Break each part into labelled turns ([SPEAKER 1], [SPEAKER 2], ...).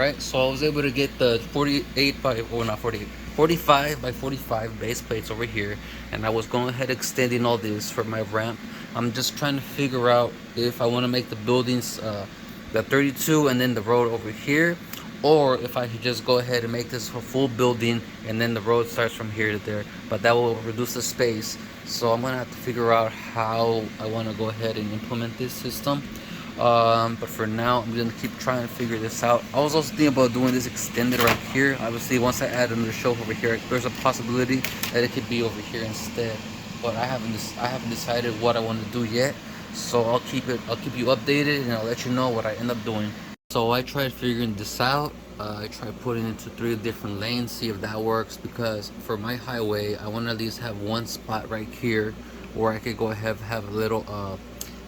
[SPEAKER 1] Alright, so I was able to get the 48 by, well not 48, 45 by 45 base plates over here, and I was going ahead extending all this for my ramp. I'm just trying to figure out if I want to make the buildings the 32 and then the road over here, or if I could just go ahead and make this a full building and then the road starts from here to there, but that will reduce the space. So I'm gonna have to figure out how I want to go ahead and implement this system. But for now, I'm gonna keep trying to figure this out. I was also thinking about doing this extended right here. Obviously, once I add another shelf over here, there's a possibility that it could be over here instead. But I haven't decided what I want to do yet. So I'll keep you updated, and I'll let you know what I end up doing. So I tried figuring this out. I tried putting it into 3 different lanes, see if that works. Because for my highway, I want to at least have one spot right here where I could go ahead have a little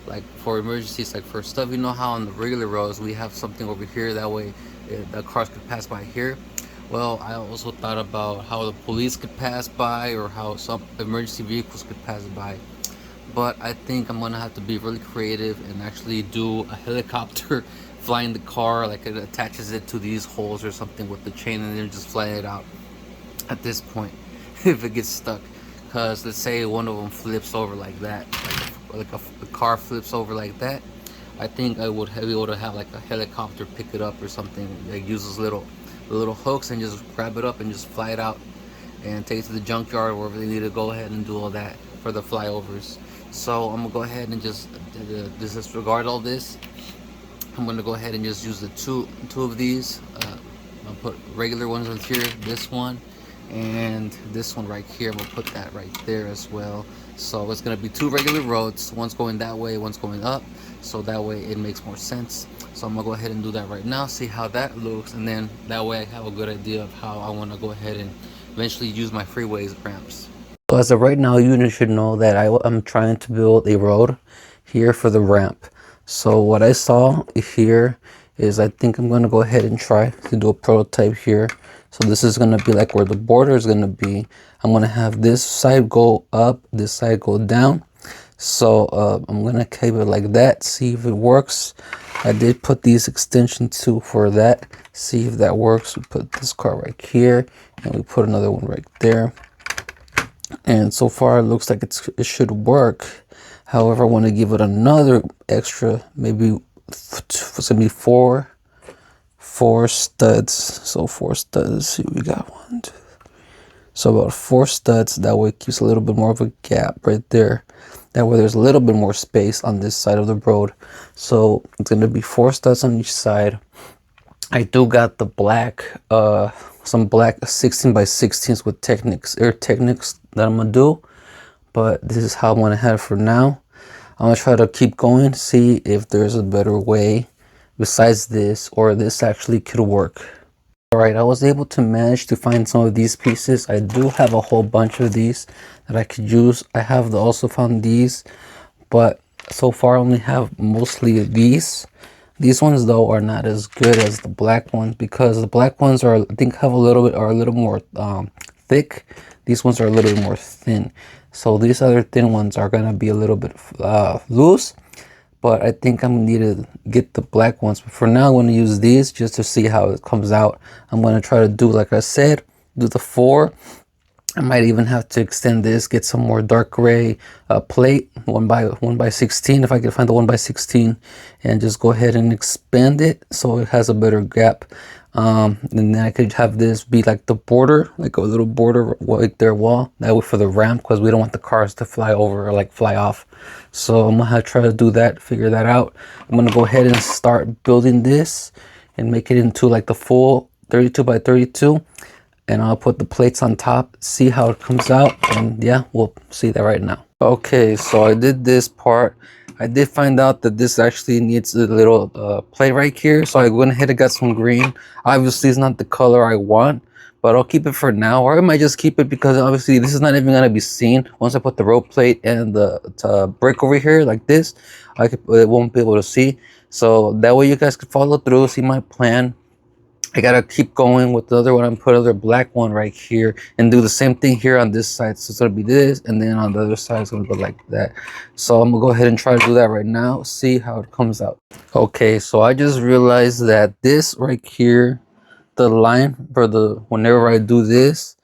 [SPEAKER 1] like for emergencies, like for stuff, you know how on the regular roads we have something over here, that way the cars could pass by here. Well, I also thought about how the police could pass by, or how some emergency vehicles could pass by, but I think I'm gonna have to be really creative and actually do a helicopter flying the car, like it attaches it to these holes or something with the chain, and then just fly it out at this point if it gets stuck. Because let's say one of them flips over like that, like a car flips over like that, I think I would be able to have like a helicopter pick it up or something that uses little hooks and just grab it up and just fly it out and take it to the junkyard, wherever they need to go ahead and do all that for the flyovers. So I'm gonna go ahead and just disregard all this. I'm gonna go ahead and just use the two of these. I'll put regular ones on here, this one and this one right here. I'm gonna put that right there as well. So it's gonna be 2 regular roads, one's going that way, one's going up, so that way it makes more sense. So I'm gonna go ahead and do that right now, see how that looks, and then that way I have a good idea of how I want to go ahead and eventually use my freeways ramps. So as of right now, you should know that I'm trying to build a road here for the ramp. So what I saw here is, I think I'm going to go ahead and try to do a prototype here. So this is going to be like where the border is going to be. I'm going to have this side go up, this side go down. So I'm going to keep it like that, see if it works. I did put these extensions too for that, see if that works. We put this car right here and we put another one right there. And so far it looks like it should work. However, I want to give it another extra, maybe it's gonna be four studs. So 4 studs. Let's see, we got 1, 2. So about 4 studs. That way it keeps a little bit more of a gap right there. That way there's a little bit more space on this side of the road. So it's gonna be 4 studs on each side. I do got the black, some black 16 by 16s with Air Technics that I'm gonna do. But this is how I'm gonna have it for now. I'm gonna try to keep going, see if there's a better way besides this, or this actually could work. Alright, I was able to manage to find some of these pieces. I do have a whole bunch of these that I could use. I have also found these, but so far I only have mostly these. These ones though are not as good as the black ones, because the black ones are, I think, are a little more thick. These ones are a little bit more thin. So these other thin ones are gonna be a little bit loose, but I think I'm gonna need to get the black ones. But for now, I'm gonna use these just to see how it comes out. I'm gonna try to do, like I said, do the 4. I might even have to extend this, get some more dark gray plate, 1 by 16, if I can find the 1 by 16, and just go ahead and expand it so it has a better gap. And then I could have this be like the border, like a little border, like their wall, that way for the ramp, because we don't want the cars to fly over or like fly off. So I'm gonna try to do that, figure that out. I'm gonna go ahead and start building this and make it into like the full 32 by 32. And I'll put the plates on top, see how it comes out, and yeah, we'll see that right now. Okay, so I did this part. I did find out that this actually needs a little plate right here, so I went ahead and got some green. Obviously, it's not the color I want, but I'll keep it for now, or I might just keep it because obviously this is not even gonna be seen. Once I put the road plate and the brick over here like this, it won't be able to see. So that way you guys can follow through, see my plan. I gotta keep going with the other one. I'm put another black one right here and do the same thing here on this side. So it's gonna be this, and then on the other side it's gonna go like that. So I'm gonna go ahead and try to do that right now, see how it comes out. Okay, so I just realized that this right here the line for the whenever I do this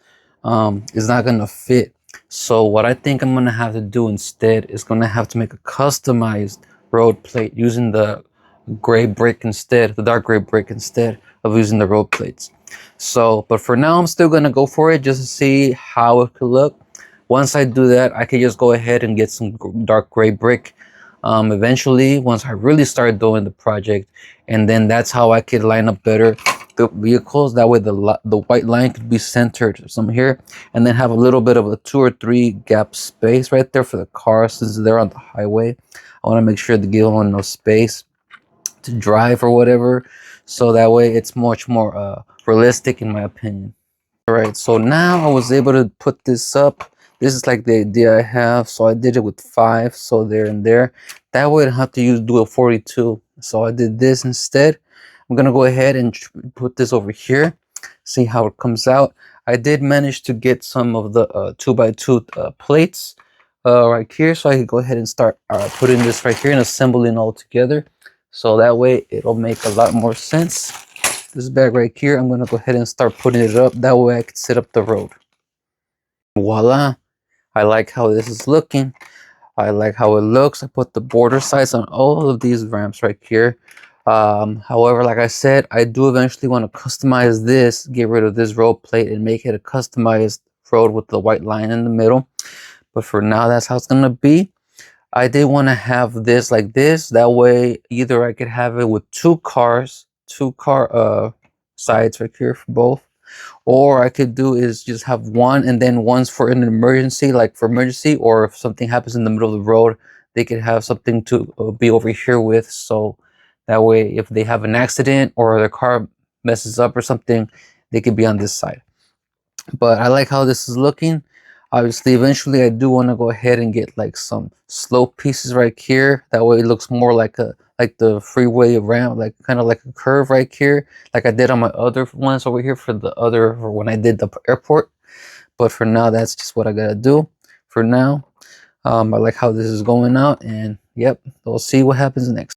[SPEAKER 1] is not gonna fit. So what I think I'm gonna have to do instead is gonna have to make a customized road plate using the gray brick instead, the dark gray brick instead of using the road plates. So, but for now, I'm still gonna go for it just to see how it could look. Once I do that, I could just go ahead and get some dark gray brick. Eventually, once I really start doing the project, and then that's how I could line up better the vehicles. That way, the white line could be centered some here, and then have a little bit of a 2 or 3 gap space right there for the cars since they're on the highway. I want to make sure to give them enough space to drive or whatever, so that way it's much more realistic in my opinion. All right, so now I was able to put this up. This is like the idea I have, so I did it with 5, so there and there. That way I don't have to do a 42, so I did this instead. I'm gonna go ahead and put this over here, see how it comes out. I did manage to get some of the 2x2 plates right here, so I can go ahead and start putting this right here and assembling all together. So that way it'll make a lot more sense. This bag right here, I'm gonna go ahead and start putting it up. That way I can set up the road. Voila! I like how this is looking. I like how it looks. I put the border size on all of these ramps right here. However, like I said, I do eventually want to customize this, get rid of this road plate and make it a customized road with the white line in the middle. But for now, that's how it's gonna be. I did want to have this like this. That way, either I could have it with two car sides right here for both, or I could do is just have one and then one's for an emergency, like for emergency, or if something happens in the middle of the road, they could have something to be over here with. So that way, if they have an accident or their car messes up or something, they could be on this side. But I like how this is looking. Obviously, eventually I do want to go ahead and get like some slope pieces right here. That way it looks more like the freeway ramp, like kind of like a curve right here, like I did on my other ones over here for when I did the airport. But for now, that's just what I gotta do for now. I like how this is going out, and yep, we'll see what happens next.